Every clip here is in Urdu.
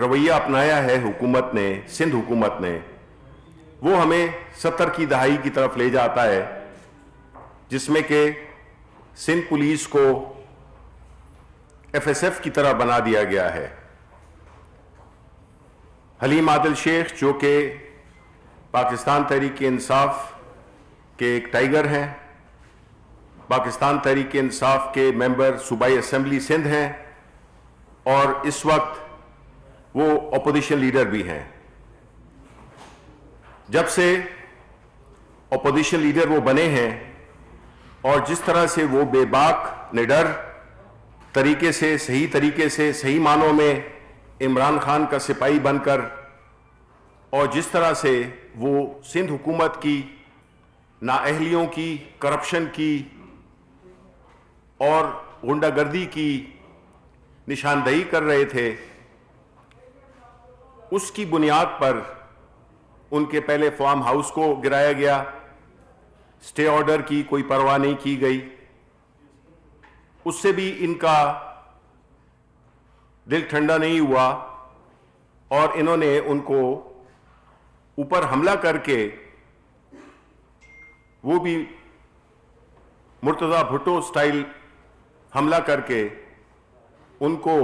رویہ اپنایا ہے حکومت نے، سندھ حکومت نے، وہ ہمیں 70 کی دہائی کی طرف لے جاتا ہے، جس میں کہ سندھ پولیس کو ایف ایس ایف کی طرح بنا دیا گیا ہے۔ حلیم عادل شیخ جو کہ پاکستان تحریک انصاف کے ایک ٹائیگر ہیں، پاکستان تحریک انصاف کے ممبر صوبائی اسمبلی سندھ ہیں، اور اس وقت وہ اپوزیشن لیڈر بھی ہیں۔ جب سے اپوزیشن لیڈر وہ بنے ہیں اور جس طرح سے وہ بے باک نڈر طریقے سے، صحیح طریقے سے، صحیح معنوں میں عمران خان کا سپاہی بن کر، اور جس طرح سے وہ سندھ حکومت کی نااہلیوں کی، کرپشن کی اور غنڈہ گردی کی نشاندہی کر رہے تھے، اس کی بنیاد پر ان کے پہلے فارم ہاؤس کو گرایا گیا، سٹے آرڈر کی کوئی پرواہ نہیں کی گئی، اس سے بھی ان کا دل ٹھنڈا نہیں ہوا، اور انہوں نے ان کو اوپر حملہ کر کے، وہ بھی مرتضی بھٹو سٹائل حملہ کر کے ان کو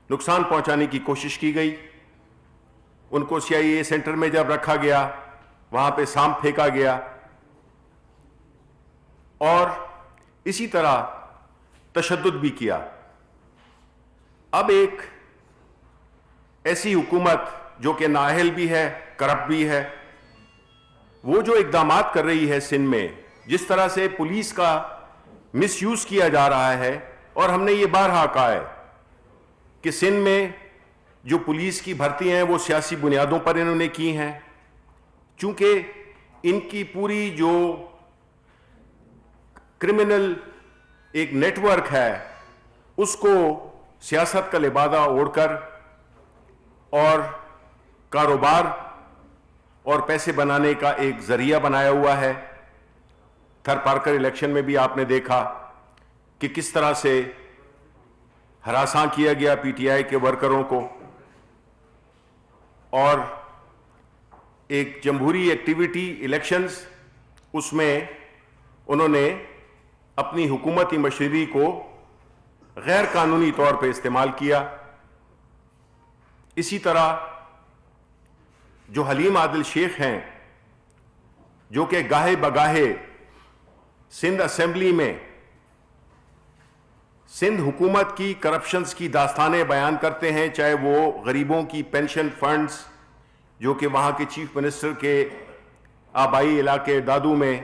نقصان پہنچانے کی کوشش کی گئی۔ ان کو سی آئی اے سینٹر میں جب رکھا گیا، وہاں پہ سانپ پھینکا گیا، اور اسی طرح تشدد بھی کیا۔ اب ایک ایسی حکومت جو کہ نااہل بھی ہے، کرپٹ بھی ہے، وہ جو اقدامات کر رہی ہے سندھ میں، جس طرح سے پولیس کا مس یوز کیا جا رہا ہے، اور ہم نے یہ بارہا کہا ہے کہ سندھ میں جو پولیس کی بھرتی ہیں وہ سیاسی بنیادوں پر انہوں نے کی ہیں، چونکہ ان کی پوری جو کرمنل ایک نیٹ ورک ہے، اس کو سیاست کا لبادہ اوڑھ کر اور کاروبار اور پیسے بنانے کا ایک ذریعہ بنایا ہوا ہے۔ تھر پارکر الیکشن میں بھی آپ نے دیکھا کہ کس طرح سے ہراساں کیا گیا پی ٹی آئی کے ورکروں کو، اور ایک جمہوری ایکٹیویٹی الیکشنز، اس میں انہوں نے اپنی حکومتی مشینری کو غیر قانونی طور پہ استعمال کیا۔ اسی طرح جو حلیم عادل شیخ ہیں، جو کہ گاہے بگاہے سندھ اسمبلی میں سندھ حکومت کی کرپشنز کی داستانیں بیان کرتے ہیں، چاہے وہ غریبوں کی پینشن فنڈز، جو کہ وہاں کے چیف منسٹر کے آبائی علاقے دادو میں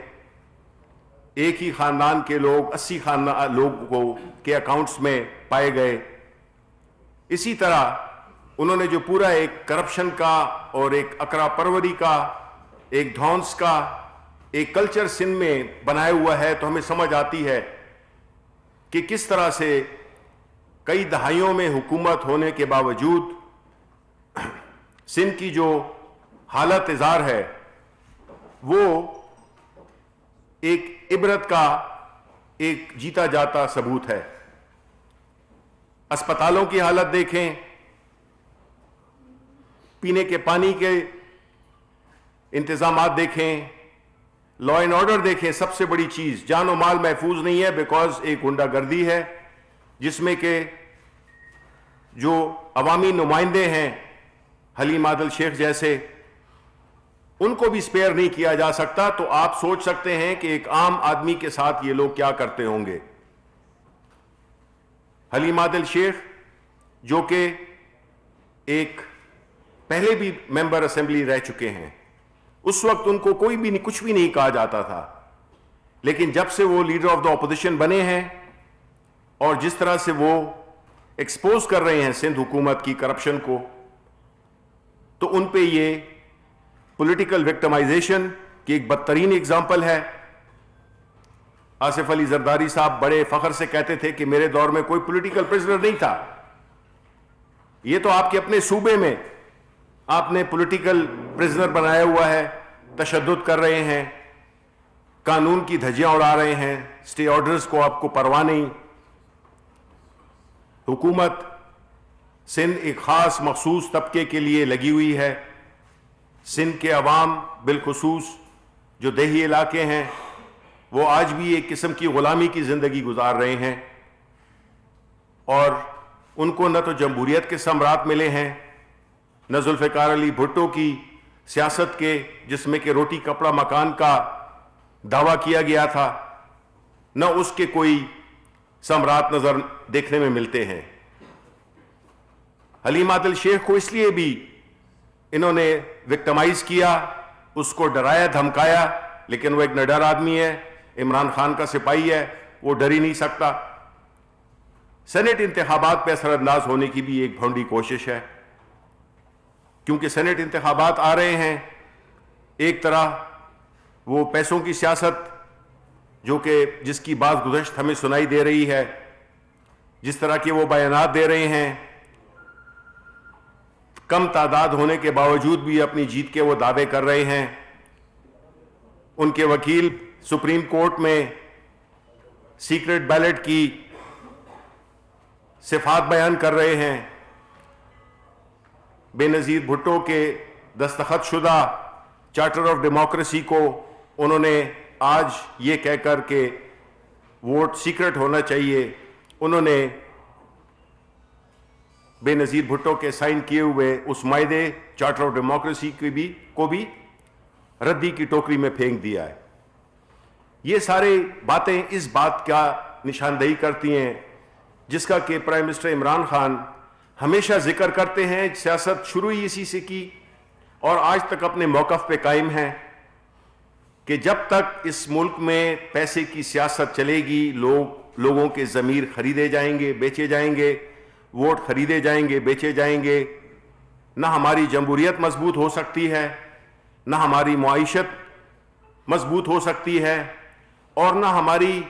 ایک ہی خاندان کے لوگ 80 لوگوں کے اکاؤنٹس میں پائے گئے۔ اسی طرح انہوں نے جو پورا ایک کرپشن کا اور ایک اکرا پروری کا، ایک دھونس کا ایک کلچر سندھ میں بنایا ہوا ہے، تو ہمیں سمجھ آتی ہے کہ کس طرح سے کئی دہائیوں میں حکومت ہونے کے باوجود سندھ کی جو حالت اظہار ہے وہ ایک عبرت کا ایک جیتا جاتا ثبوت ہے۔ اسپتالوں کی حالت دیکھیں، پینے کے پانی کے انتظامات دیکھیں، لا اینڈ آرڈر دیکھیں، سب سے بڑی چیز جان و مال محفوظ نہیں ہے، بیکاز ایک غنڈہ گردی ہے جس میں کہ جو عوامی نمائندے ہیں حلیم عادل شیخ جیسے، ان کو بھی سپیئر نہیں کیا جا سکتا۔ تو آپ سوچ سکتے ہیں کہ ایک عام آدمی کے ساتھ یہ لوگ کیا کرتے ہوں گے۔ حلیم عادل شیخ جو کہ ایک پہلے بھی ممبر اسمبلی رہ چکے ہیں، اس وقت ان کو کوئی بھی کچھ بھی نہیں کہا جاتا تھا، لیکن جب سے وہ لیڈر آف دا اپوزیشن بنے ہیں اور جس طرح سے وہ ایکسپوز کر رہے ہیں سندھ حکومت کی کرپشن کو، تو ان پہ یہ پولیٹیکل وکٹمائزیشن کی ایک بدترین اگزامپل ہے۔ آصف علی زرداری صاحب بڑے فخر سے کہتے تھے کہ میرے دور میں کوئی پولیٹیکل پرزنر نہیں تھا۔ یہ تو آپ کے اپنے صوبے میں آپ نے پولیٹیکل پرزنر بنایا ہوا ہے، تشدد کر رہے ہیں، قانون کی دھجیاں اڑا رہے ہیں، سٹے آرڈرز کو آپ کو پرواہ نہیں۔ حکومت سندھ ایک خاص مخصوص طبقے کے لیے لگی ہوئی ہے. سندھ کے عوام بالخصوص جو دیہی علاقے ہیں وہ آج بھی ایک قسم کی غلامی کی زندگی گزار رہے ہیں, اور ان کو نہ تو جمہوریت کے ثمرات ملے ہیں, نہ ذوالفقار علی بھٹو کی سیاست کے جس میں کہ روٹی کپڑا مکان کا دعویٰ کیا گیا تھا, نہ اس کے کوئی ثمرات نظر دیکھنے میں ملتے ہیں. حلیم عادل شیخ کو اس لیے بھی انہوں نے وکٹمائز کیا, اس کو ڈرایا دھمکایا, لیکن وہ ایک نڈر آدمی ہے, عمران خان کا سپاہی ہے, وہ ڈر ہی نہیں سکتا. سینٹ انتخابات پہ اثر انداز ہونے کی بھی ایک بھونڈی کوشش ہے, کیونکہ سینٹ انتخابات آ رہے ہیں. ایک طرح وہ پیسوں کی سیاست جو کہ جس کی بات گزشت ہمیں سنائی دے رہی ہے, جس طرح کے وہ بیانات دے رہے ہیں, کم تعداد ہونے کے باوجود بھی اپنی جیت کے وہ دعوے کر رہے ہیں. ان کے وکیل سپریم کورٹ میں سیکرٹ بیلٹ کی صفات بیان کر رہے ہیں. بے نظیر بھٹو کے دستخط شدہ چارٹر آف ڈیموکریسی کو انہوں نے آج یہ کہہ کر کہ ووٹ سیکرٹ ہونا چاہیے, انہوں نے بے نظیر بھٹو کے سائن کیے ہوئے اس معاہدے چارٹر آف ڈیموکریسی کو بھی ردی کی ٹوکری میں پھینک دیا ہے. یہ سارے باتیں اس بات کا نشاندہی کرتی ہیں جس کا کہ پرائم منسٹر عمران خان ہمیشہ ذکر کرتے ہیں. سیاست شروع ہی اسی سے کی اور آج تک اپنے موقف پہ قائم ہیں کہ جب تک اس ملک میں پیسے کی سیاست چلے گی, لوگوں کے ضمیر خریدے جائیں گے, بیچے جائیں گے, ووٹ خریدے جائیں گے, بیچے جائیں گے, نہ ہماری جمہوریت مضبوط ہو سکتی ہے, نہ ہماری معیشت مضبوط ہو سکتی ہے, اور نہ ہماری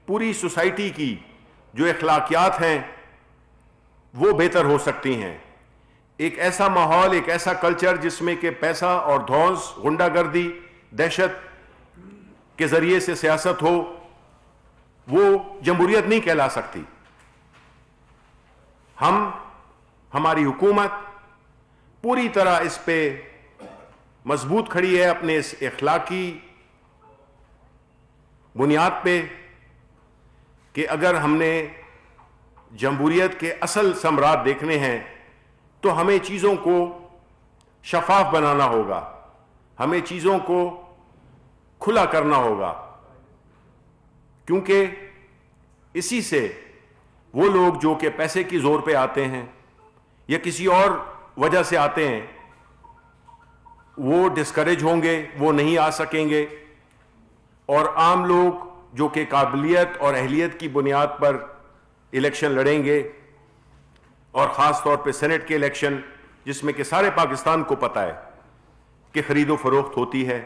پوری سوسائٹی کی جو اخلاقیات ہیں وہ بہتر ہو سکتی ہیں. ایک ایسا ماحول, ایک ایسا کلچر جس میں کہ پیسہ اور دھوس, غنڈہ گردی, دہشت کے ذریعے سے سیاست ہو, وہ جمہوریت نہیں کہلا سکتی. ہماری حکومت پوری طرح اس پہ مضبوط کھڑی ہے اپنے اس اخلاقی بنیاد پہ کہ اگر ہم نے جمہوریت کے اصل ثمرات دیکھنے ہیں تو ہمیں چیزوں کو شفاف بنانا ہوگا, ہمیں چیزوں کو کھلا کرنا ہوگا, کیونکہ اسی سے وہ لوگ جو کہ پیسے کی زور پہ آتے ہیں یا کسی اور وجہ سے آتے ہیں وہ ڈسکریج ہوں گے, وہ نہیں آ سکیں گے, اور عام لوگ جو کہ قابلیت اور اہلیت کی بنیاد پر الیکشن لڑیں گے, اور خاص طور پہ سینٹ کے الیکشن جس میں کہ سارے پاکستان کو پتہ ہے کہ خرید و فروخت ہوتی ہے.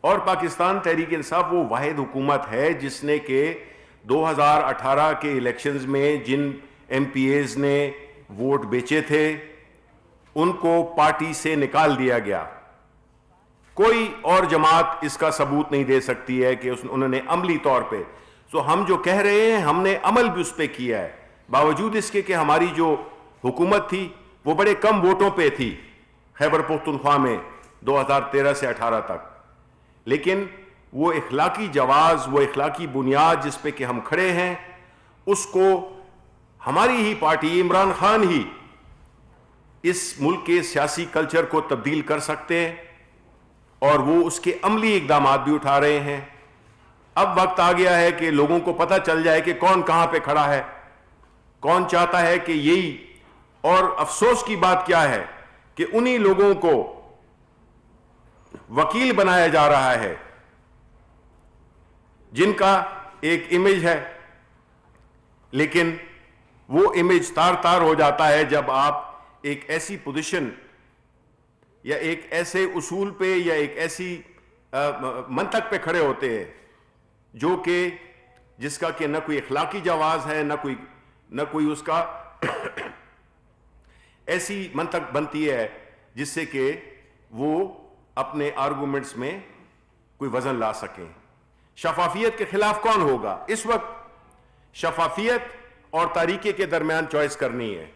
اور پاکستان تحریک انصاف وہ واحد حکومت ہے جس نے کہ 2018 کے الیکشنز میں جن ایم پی ایز نے ووٹ بیچے تھے ان کو پارٹی سے نکال دیا گیا. کوئی اور جماعت اس کا ثبوت نہیں دے سکتی ہے کہ انہوں نے عملی طور پہ, سو ہم جو کہہ رہے ہیں ہم نے عمل بھی اس پہ کیا ہے, باوجود اس کے کہ ہماری جو حکومت تھی وہ بڑے کم ووٹوں پہ تھی خیبر پختونخوا میں 2013 سے 18 تک, لیکن وہ اخلاقی جواز, وہ اخلاقی بنیاد جس پہ کہ ہم کھڑے ہیں اس کو ہماری ہی پارٹی, عمران خان ہی اس ملک کے سیاسی کلچر کو تبدیل کر سکتے ہیں, اور وہ اس کے عملی اقدامات بھی اٹھا رہے ہیں. اب وقت آ گیا ہے کہ لوگوں کو پتہ چل جائے کہ کون کہاں پہ کھڑا ہے, کون چاہتا ہے کہ یہی, اور افسوس کی بات کیا ہے کہ انہی لوگوں کو وکیل بنایا جا رہا ہے جن کا ایک امیج ہے, لیکن وہ امیج تار تار ہو جاتا ہے جب آپ ایک ایسی پوزیشن یا ایک ایسے اصول پہ یا ایک ایسی منطق پہ کھڑے ہوتے ہیں جو کہ جس کا کہ نہ کوئی اخلاقی جواز ہے, نہ کوئی اس کا ایسی منطق بنتی ہے جس سے کہ وہ اپنے آرگومنٹس میں کوئی وزن لا سکیں. شفافیت کے خلاف کون ہوگا؟ اس وقت شفافیت اور تاریکی کے درمیان چوائس کرنی ہے.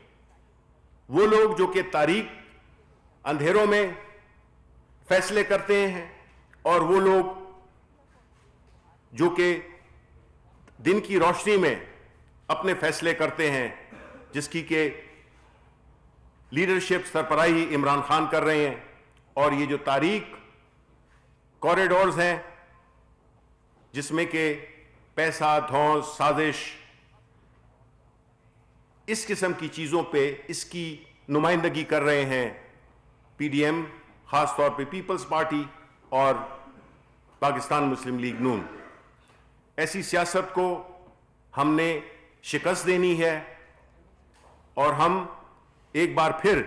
وہ لوگ جو کہ تاریک اندھیروں میں فیصلے کرتے ہیں اور وہ لوگ جو کہ دن کی روشنی میں اپنے فیصلے کرتے ہیں، جس کی کہ لیڈرشپ سربراہی عمران خان کر رہے ہیں. اور یہ جو تاریک کوریڈورز ہیں جس میں کہ پیسہ، دھونس، سازش، اس قسم کی چیزوں پہ اس کی نمائندگی کر رہے ہیں پی ڈی ایم، خاص طور پہ پیپلز پارٹی اور پاکستان مسلم لیگ نون. ایسی سیاست کو ہم نے شکست دینی ہے اور ہم ایک بار پھر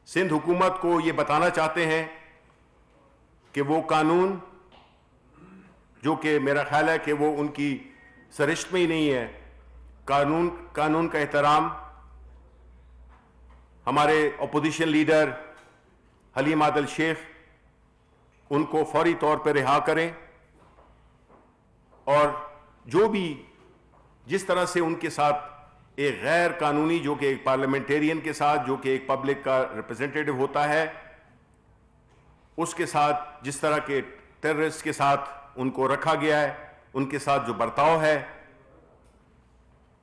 سندھ حکومت کو یہ بتانا چاہتے ہیں کہ وہ قانون جو کہ میرا خیال ہے کہ وہ ان کی سرشت میں ہی نہیں ہے، قانون کا احترام. ہمارے اپوزیشن لیڈر حلیم عادل شیخ ان کو فوری طور پہ رہا کریں، اور جو بھی جس طرح سے ان کے ساتھ ایک غیر قانونی، جو کہ ایک پارلیمنٹیرین کے ساتھ، جو کہ ایک پبلک کا ریپرزینٹیٹو ہوتا ہے، اس کے ساتھ جس طرح کے ٹیررسٹ کے ساتھ ان کو رکھا گیا ہے، ان کے ساتھ جو برتاؤ ہے،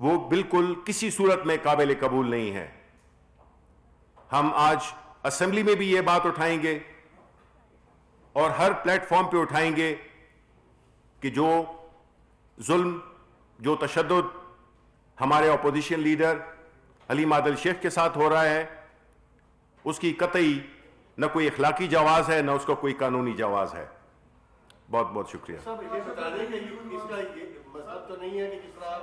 وہ بالکل کسی صورت میں قابل قبول نہیں ہے. ہم آج اسمبلی میں بھی یہ بات اٹھائیں گے اور ہر پلیٹ فارم پہ اٹھائیں گے کہ جو ظلم، جو تشدد ہمارے اپوزیشن لیڈر حلیم عادل شیخ کے ساتھ ہو رہا ہے، اس کی قطعی نہ کوئی اخلاقی جواز ہے، نہ اس کا کوئی قانونی جواز ہے. بہت بہت شکریہ. صاحب یہ بتا دیں کہ اس کا یہ مذہب تو نہیں ہے کہ جس طرح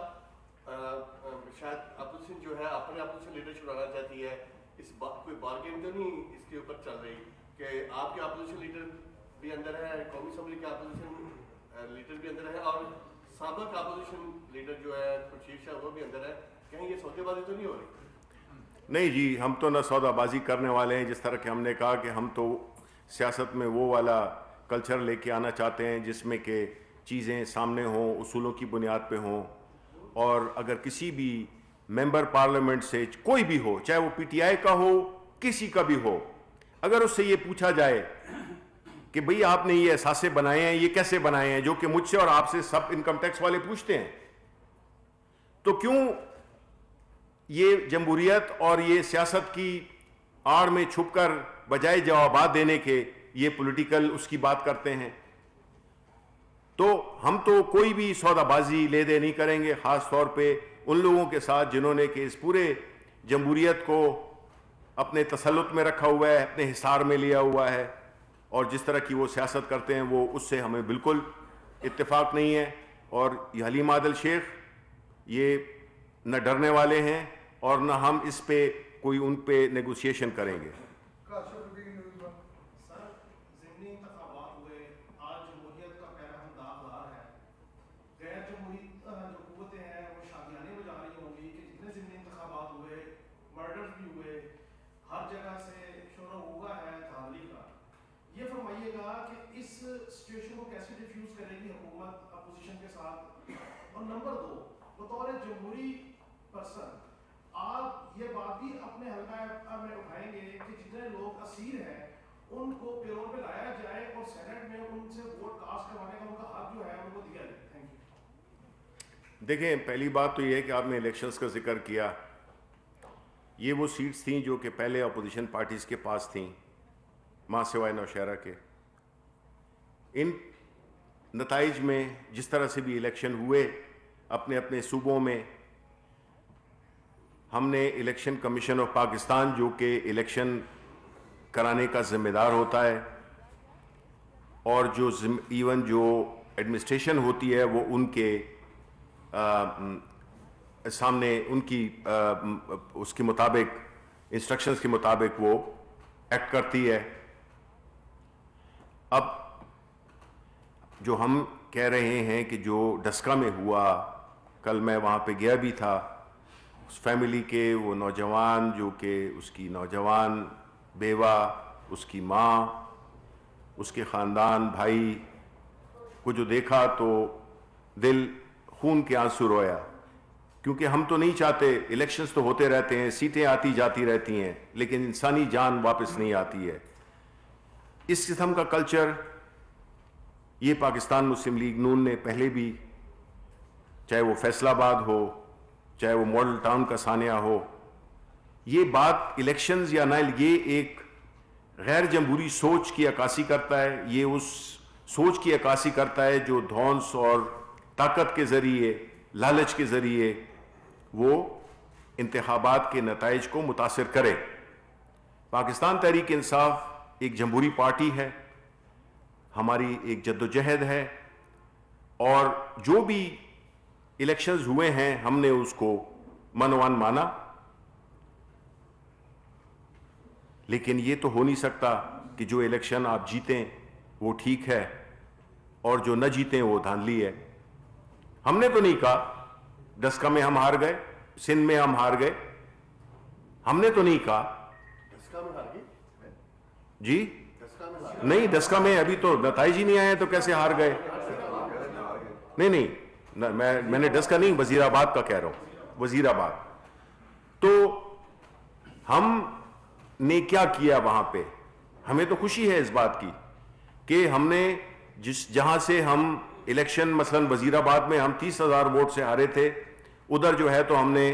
شاید اپوزیشن جو ہے اپنے اپوزیشن لیڈر چھڑانا چاہتی ہے، اس بات کوئی بارگین تو نہیں اس کے اوپر چل رہی کہ آپ کے اپوزیشن لیڈر بھی اندر ہے، قومی اسمبلی کے اپوزیشن لیڈر بھی اندر ہے، اور سابق اپوزیشن لیڈر جو ہے خورشید شاہ وہ بھی اندر ہے، کہیں یہ سودے بازی تو نہیں ہو رہی؟ نہیں جی، ہم تو نہ سودا بازی کرنے والے ہیں. جس طرح کہ ہم نے کہا کہ ہم تو سیاست میں وہ والا کلچر لے کے آنا چاہتے ہیں جس میں کہ چیزیں سامنے ہوں، اصولوں کی بنیاد پہ ہوں، اور اگر کسی بھی ممبر پارلیمنٹ سے کوئی بھی ہو، چاہے وہ پی ٹی آئی کا ہو، کسی کا بھی ہو، اگر اس سے یہ پوچھا جائے کہ بھئی آپ نے یہ اثاثے بنائے ہیں، یہ کیسے بنائے ہیں، جو کہ مجھ سے اور آپ سے سب انکم ٹیکس والے پوچھتے ہیں، تو کیوں یہ جمہوریت اور یہ سیاست کی آڑ میں چھپ کر بجائے جوابات دینے کے یہ پولیٹیکل اس کی بات کرتے ہیں؟ تو ہم تو کوئی بھی سودا بازی لے دے نہیں کریں گے، خاص طور پہ ان لوگوں کے ساتھ جنہوں نے کہ اس پورے جمہوریت کو اپنے تسلط میں رکھا ہوا ہے، اپنے حصار میں لیا ہوا ہے، اور جس طرح کی وہ سیاست کرتے ہیں وہ اس سے ہمیں بالکل اتفاق نہیں ہے. اور یہ حلیم عادل شیخ یہ نہ ڈرنے والے ہیں اور نہ ہم اس پہ کوئی ان پہ نیگوسیشن کریں گے. اور نمبر دو، بطور جمہوری پرسن آپ یہ بات بھی اپنے حلقہ میں اٹھائیں گے کہ جتنے لوگ اسیر ہیں ان کو پیرول پہ لایا جائے اور سینٹ میں ان سے ووٹ کاسٹ کروانے کا ان کا حق جو ہے ان کو دیا جائے؟ Thank you. دیکھیں، پہلی بات تو یہ ہے کہ آپ نے الیکشنز کا ذکر کیا. یہ وہ سیٹس تھیں جو کہ پہلے اپوزیشن پارٹیز کے پاس تھیں، ماں سوائے نوشہرہ کے. ان نتائج میں جس طرح سے بھی الیکشن ہوئے اپنے اپنے صوبوں میں، ہم نے الیکشن کمیشن آف پاکستان جو کہ الیکشن کرانے کا ذمہ دار ہوتا ہے، اور جو ایون جو ایڈمنسٹریشن ہوتی ہے وہ ان کے سامنے ان کی اس کے مطابق انسٹرکشنز کے مطابق وہ ایکٹ کرتی ہے. اب جو ہم کہہ رہے ہیں کہ جو ڈسکا میں ہوا، کل میں وہاں پہ گیا بھی تھا، اس فیملی کے وہ نوجوان جو کہ اس کی نوجوان بیوہ، اس کی ماں، اس کے خاندان، بھائی کو جو دیکھا تو دل خون کے آنسو رویا، کیونکہ ہم تو نہیں چاہتے, الیکشنز تو ہوتے رہتے ہیں, سیٹیں آتی جاتی رہتی ہیں, لیکن انسانی جان واپس نہیں آتی ہے. اس قسم کا کلچر یہ پاکستان مسلم لیگ نون نے پہلے بھی, چاہے وہ فیصل آباد ہو, چاہے وہ ماڈل ٹاؤن کا ثانیہ ہو, یہ بات الیکشنز یا نہ, یہ ایک غیر جمہوری سوچ کی عکاسی کرتا ہے. یہ اس سوچ کی عکاسی کرتا ہے جو دھونس اور طاقت کے ذریعے, لالچ کے ذریعے وہ انتخابات کے نتائج کو متاثر کرے. پاکستان تحریک انصاف ایک جمہوری پارٹی ہے, ہماری ایک جدوجہد ہے, اور جو بھی الیکشنز ہوئے ہیں ہم نے اس کو منوان مانا. لیکن یہ تو ہو نہیں سکتا کہ جو الیکشن آپ جیتیں وہ ٹھیک ہے اور جو نہ جیتیں وہ دھاندلی ہے. ہم نے تو نہیں کہا ڈسکا میں ہم ہار گئے, سندھ میں ہم ہار گئے, ہم نے تو نہیں کہا. ڈسکا میں ہار گئی جی ڈسکا میں ہار نہیں, ڈسکا میں ابھی تو نتائج ہی نہیں آئے تو کیسے ہار گئے؟ نہیں, میں نے ڈسکا نہیں, وزیر آباد کا کہہ رہا ہوں, وزیر آباد. تو ہم نے کیا کیا وہاں پہ؟ ہمیں تو خوشی ہے اس بات کی کہ ہم نے جہاں سے ہم الیکشن مثلا وزیر آباد میں ہم 30,000 ووٹ سے ہارے تھے, ادھر جو ہے تو ہم نے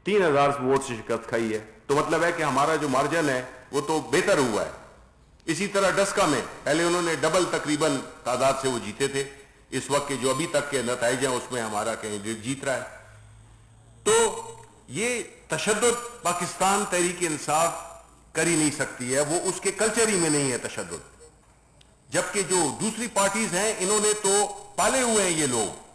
3,000 ووٹ سے شکست کھائی ہے. تو مطلب ہے کہ ہمارا جو مارجن ہے وہ تو بہتر ہوا ہے. اسی طرح ڈسکا میں پہلے انہوں نے ڈبل تقریباً تعداد سے وہ جیتے تھے, اس وقت کے جو ابھی تک کے نتائج ہیں اس میں ہمارا کینڈیڈیٹ جیت رہا ہے. تو یہ تشدد پاکستان تحریک انصاف کر ہی نہیں سکتی ہے, وہ اس کے کلچر ہی میں نہیں ہے تشدد. جبکہ جو دوسری پارٹیز ہیں انہوں نے تو پالے ہوئے ہیں یہ لوگ,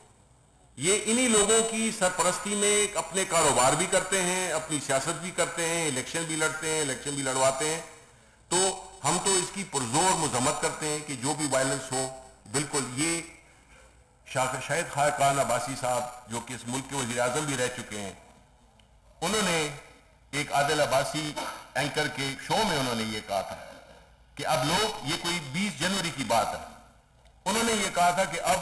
یہ انہی لوگوں کی سرپرستی میں اپنے کاروبار بھی کرتے ہیں, اپنی سیاست بھی کرتے ہیں, الیکشن بھی لڑتے ہیں, الیکشن بھی لڑواتے ہیں. تو ہم تو اس کی پرزور مذمت کرتے ہیں کہ جو بھی وائلنس ہو, بالکل یہ شاہد خاقان عباسی صاحب جو کہ اس ملک کے وزیر اعظم بھی رہ چکے ہیں, انہوں نے ایک عادل عباسی اینکر کے شو میں انہوں نے یہ کہا تھا کہ اب لوگ, یہ کوئی 20 جنوری کی بات ہے, انہوں نے یہ کہا تھا کہ اب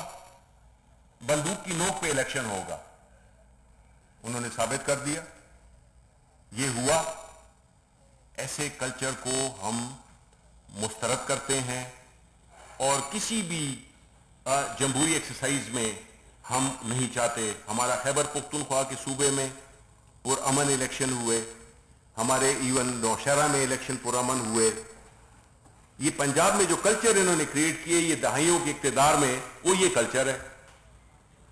بندوق کی نوک پہ الیکشن ہوگا. انہوں نے ثابت کر دیا, یہ ہوا. ایسے کلچر کو ہم مسترد کرتے ہیں اور کسی بھی جمہوری ایکسرسائز میں ہم نہیں چاہتے. ہمارا خیبر پختونخوا کے صوبے میں پرامن الیکشن ہوئے, ہمارے ایون نوشہرہ میں الیکشن پرامن ہوئے. یہ پنجاب میں جو کلچر انہوں نے کریٹ کیے یہ دہائیوں کے اقتدار میں, وہ یہ کلچر ہے.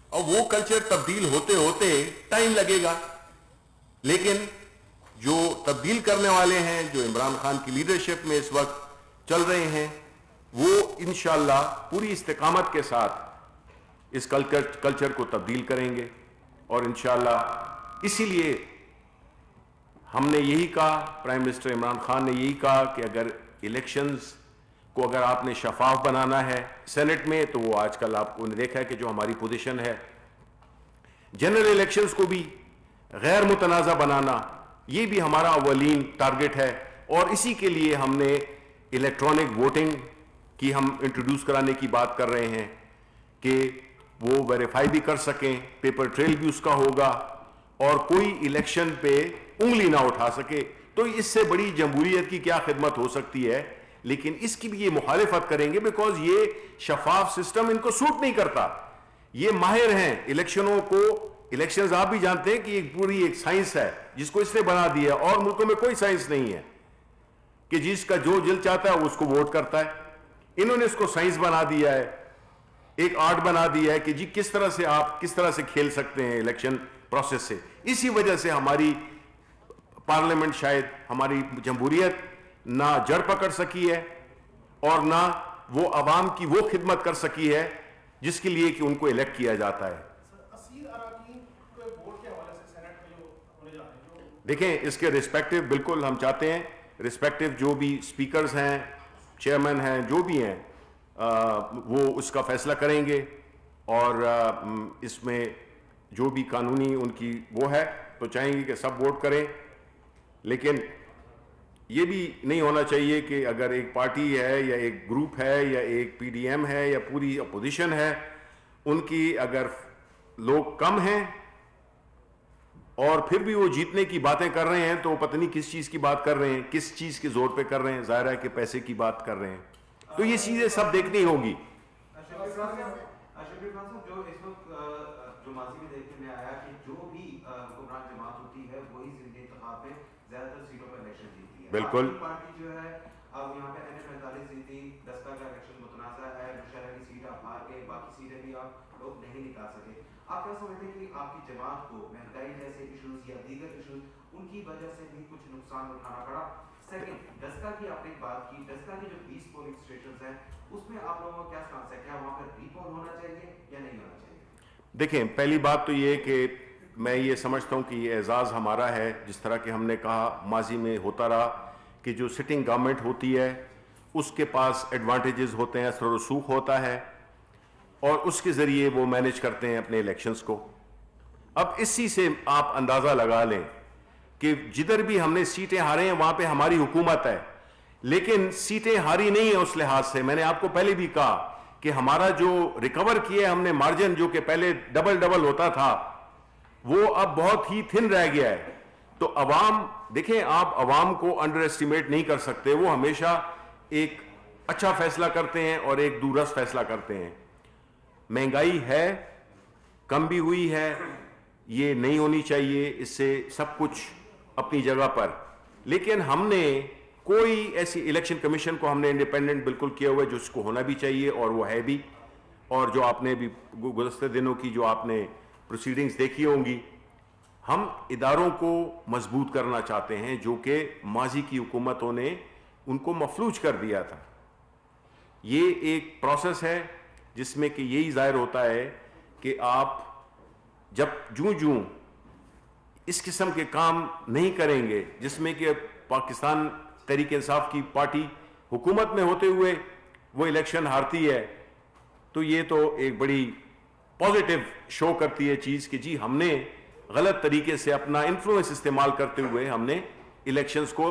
اور وہ کلچر تبدیل ہوتے ہوتے ٹائم لگے گا, لیکن جو تبدیل کرنے والے ہیں, جو عمران خان کی لیڈرشپ میں اس وقت چل رہے ہیں, وہ انشاءاللہ پوری استقامت کے ساتھ اس کلچر کو تبدیل کریں گے. اور انشاءاللہ اسی لیے ہم نے یہی کہا, پرائم منسٹر عمران خان نے یہی کہا کہ اگر الیکشنز کو اگر آپ نے شفاف بنانا ہے سینٹ میں, تو وہ آج کل آپ کو نے دیکھا ہے کہ جو ہماری پوزیشن ہے, جنرل الیکشنز کو بھی غیر متنازع بنانا, یہ بھی ہمارا اولین ٹارگٹ ہے. اور اسی کے لیے ہم نے الیکٹرانک ووٹنگ کی ہم انٹروڈیوس کرانے کی بات کر رہے ہیں کہ وہ ویریفائی بھی کر سکیں, پیپر ٹریل بھی اس کا ہوگا, اور کوئی الیکشن پہ انگلی نہ اٹھا سکے. تو اس سے بڑی جمہوریت کی کیا خدمت ہو سکتی ہے. لیکن اس کی بھی یہ مخالفت کریں گے بیکاز یہ شفاف سسٹم ان کو سوٹ نہیں کرتا. یہ ماہر ہیں الیکشنوں کو, الیکشنز آپ بھی جانتے ہیں کہ ایک پوری ایک سائنس ہے جس کو اس نے بنا دیا, اور ملکوں میں کوئی سائنس نہیں ہے کہ جس کا جو دل چاہتا ہے وہ اس کو ووٹ کرتا ہے. انہوں نے اس کو سائنس بنا دیا ہے, ایک آرٹ بنا دیا ہے کہ جی کس طرح سے آپ کس طرح سے کھیل سکتے ہیں الیکشن پروسیس سے. اسی وجہ سے ہماری پارلیمنٹ, شاید ہماری جمہوریت نہ جڑ پکڑ سکی ہے اور نہ وہ عوام کی وہ خدمت کر سکی ہے جس کے لیے کہ ان کو الیکٹ کیا جاتا ہے. دیکھیں اس کے ریسپیکٹو بالکل ہم چاہتے ہیں, ریسپیکٹو جو بھی اسپیکرز ہیں, چیئرمین ہیں, جو بھی ہیں, وہ اس کا فیصلہ کریں گے, اور اس میں جو بھی قانونی ان کی وہ ہے تو چاہیں گے کہ سب ووٹ کریں. لیکن یہ بھی نہیں ہونا چاہیے کہ اگر ایک پارٹی ہے یا ایک گروپ ہے یا ایک پی ڈی ایم ہے یا پوری اپوزیشن ہے, ان کی اگر لوگ کم ہیں اور پھر بھی وہ جیتنے کی باتیں کر رہے ہیں تو پتہ نہیں کس چیز کی بات کر رہے ہیں, کس چیز کے زور پہ کر رہے ہیں. ظاہر ہے کہ پیسے کی بات کر رہے ہیں. تو یہ چیزیں سب دیکھنی ہوگی. شبیر خان صاحب, جو اس وقت جو ماضی میں دیکھنے میں آیا کہ جو بھی حکمران جماعت ہوتی ہے وہی ضمنی انتخاب میں زیادہ تر سیٹوں پر الیکشن جیتی ہے. بالکل. پارٹی جو ہے اب یہاں پہ NM 45 جیتی, دستا کا الیکشن متنازع ہے, مشاہرہ کی سیٹ آپ ہار کے, باقی سیٹیں بھی آپ لوگ نہیں نکال سکے. آپ کیا سمجھتے ہیں کہ آپ کی جماعت کو مہنگائی جیسے ایشوز یا دیگر ایشوز ان کی وجہ سے بھی کچھ نقصان اٹھانا پڑا؟ سیکنڈ, ڈسکا کی آپ نے بات کی, ڈسکا کی جو 20 پولنگ اسٹیشنز ہیں اس میں آپ لوگوں کا کیا سٹانس ہے, کیا وہاں پر ری پول ہونا چاہیے یا نہیں ہونا چاہیے؟ دیکھیں, پہلی بات تو یہ کہ میں یہ سمجھتا ہوں کہ یہ اعزاز ہمارا ہے, جس طرح کہ ہم نے کہا ماضی میں ہوتا رہا کہ جو سٹنگ گورنمنٹ ہوتی ہے اس کے پاس ایڈوانٹیجز ہوتے ہیں, اثر و رسوخ ہوتا ہے, اور اس کے ذریعے وہ مینج کرتے ہیں اپنے الیکشنز کو. اب اسی سے آپ اندازہ لگا لیں کہ جدھر بھی ہم نے سیٹیں ہارے ہیں وہاں پہ ہماری حکومت ہے, لیکن سیٹیں ہاری نہیں ہیں اس لحاظ سے. میں نے آپ کو پہلے بھی کہا کہ ہمارا جو ریکور کیا ہم نے مارجن, جو کہ پہلے ڈبل ہوتا تھا, وہ اب بہت ہی تھن رہ گیا ہے. تو عوام, دیکھیں آپ عوام کو انڈر ایسٹیمیٹ نہیں کر سکتے, وہ ہمیشہ ایک اچھا فیصلہ کرتے ہیں اور ایک دورست فیصلہ کرتے ہیں. مہنگائی ہے, کم بھی ہوئی ہے, یہ نہیں ہونی چاہیے, اس سے سب کچھ اپنی جگہ پر, لیکن ہم نے کوئی ایسی الیکشن کمیشن کو ہم نے انڈیپینڈنٹ بالکل کیا ہوا ہے, جو اس کو ہونا بھی چاہیے اور وہ ہے بھی. اور جو آپ نے بھی گزشتہ دنوں کی جو آپ نے پروسیڈنگز دیکھی ہوں گی, ہم اداروں کو مضبوط کرنا چاہتے ہیں جو کہ ماضی کی حکومتوں نے ان کو مفلوج کر دیا تھا. یہ ایک پروسیس ہے جس میں کہ یہی ظاہر ہوتا ہے کہ آپ جب جوں اس قسم کے کام نہیں کریں گے, جس میں کہ پاکستان تحریک انصاف کی پارٹی حکومت میں ہوتے ہوئے وہ الیکشن ہارتی ہے, تو یہ تو ایک بڑی پازیٹیو شو کرتی ہے چیز کہ جی ہم نے غلط طریقے سے اپنا انفلوئنس استعمال کرتے ہوئے ہم نے الیکشنز کو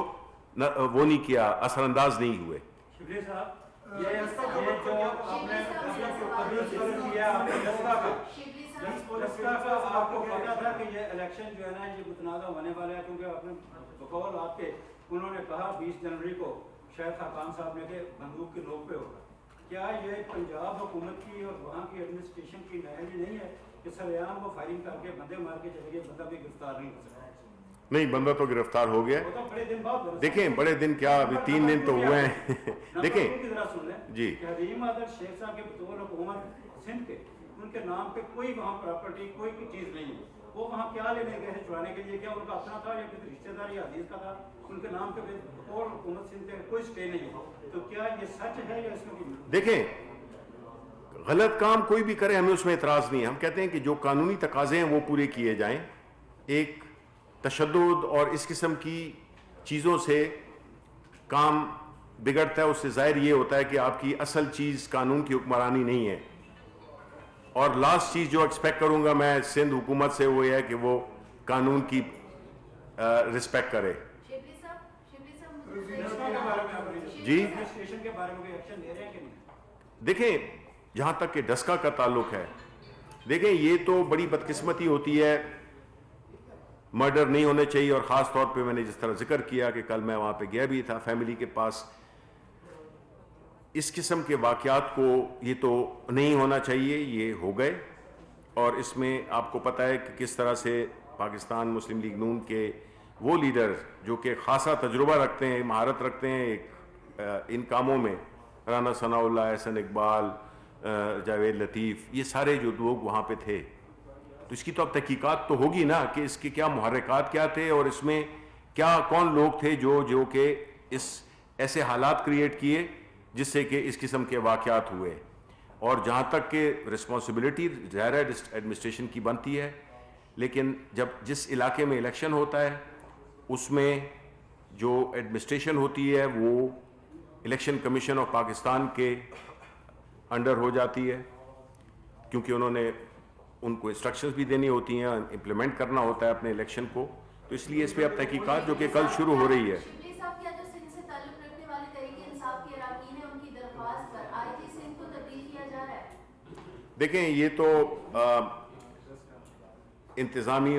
وہ نہیں کیا, اثر انداز نہیں ہوئے. شبیر صاحب, یہ جو آپ نے کیا آپ نے ڈسکا کا آپ کو پتا تھا کہ یہ الیکشن جو ہے نا یہ متنازع ہونے والا ہے, کیونکہ آپ نے بقول آپ کے انہوں نے کہا 20 جنوری کو شاید خاقان صاحب نے کہ بندوق کی نوک پہ ہوگا. کیا یہ پنجاب حکومت کی اور وہاں کی ایڈمنسٹریشن کی نااہلی نہیں ہے کہ سریعام وہ فائرنگ کر کے بندے مار کے چلے گئے, بندہ بھی گرفتار نہیں ہو سکتا؟ نہیں, بندہ تو گرفتار ہو گیا. دیکھیں بڑے دن کیا, ابھی 3 دن تو ہوئے ہیں. دیکھیں جی, حلیم آدر شیخ صاحب کے بطور حکومت سندھ کے, ان کے نام پہ کوئی وہاں پراپرٹی کوئی چیز نہیں ہے. وہ وہاں کیا لینے گئے ہیں چرانے کے لیے؟ کیا ان کا اپنا تھا یا کسی رشتہ دار یا عزیز کا تھا؟ ان کے نام پہ بطور حکومت سندھ کے کوئی سٹے نہیں ہے. تو کیا یہ سچ ہے یا اس میں؟ دیکھیں غلط کام کوئی بھی کرے ہمیں اس میں اعتراض نہیں ہے. ہم کہتے ہیں کہ جو قانونی تقاضے ہیں وہ پورے کیے جائیں. ایک تشدد اور اس قسم کی چیزوں سے کام بگڑتا ہے, اس سے ظاہر یہ ہوتا ہے کہ آپ کی اصل چیز قانون کی حکمرانی نہیں ہے. اور لاسٹ چیز جو ایکسپیکٹ کروں گا میں سندھ حکومت سے وہ یہ ہے کہ وہ قانون کی رسپیکٹ کرے. جی دیکھیں, جہاں تک کہ ڈسکا کا تعلق ہے, دیکھیں یہ تو بڑی بدقسمتی ہوتی ہے, مرڈر نہیں ہونے چاہیے. اور خاص طور پہ میں نے جس طرح ذکر کیا کہ کل میں وہاں پہ گیا بھی تھا فیملی کے پاس, اس قسم کے واقعات کو یہ تو نہیں ہونا چاہیے, یہ ہو گئے. اور اس میں آپ کو پتہ ہے کہ کس طرح سے پاکستان مسلم لیگ نون کے وہ لیڈر جو کہ خاصا تجربہ رکھتے ہیں, مہارت رکھتے ہیں ان کاموں میں, رانا ثناء اللہ, احسن اقبال, جاوید لطیف, یہ سارے جو لوگ وہاں پہ تھے, تو اس کی تو اب تحقیقات تو ہوگی نا کہ اس کے کیا محرکات کیا تھے اور اس میں کیا کون لوگ تھے جو کہ اس ایسے حالات کریٹ کیے جس سے کہ اس قسم کے واقعات ہوئے. اور جہاں تک کہ رسپانسبلٹی ظاہر ہے ایڈمنسٹریشن کی بنتی ہے, لیکن جب جس علاقے میں الیکشن ہوتا ہے اس میں جو ایڈمنسٹریشن ہوتی ہے وہ الیکشن کمیشن آف پاکستان کے انڈر ہو جاتی ہے, کیونکہ انہوں نے ان کو انسٹرکشنز بھی دینی ہوتی ہیں, امپلیمنٹ کرنا ہوتا ہے اپنے الیکشن کو. تو اس لیے اس پہ اب تحقیقات جو کہ کل شروع ہو رہی ہے. دیکھیں یہ تو انتظامی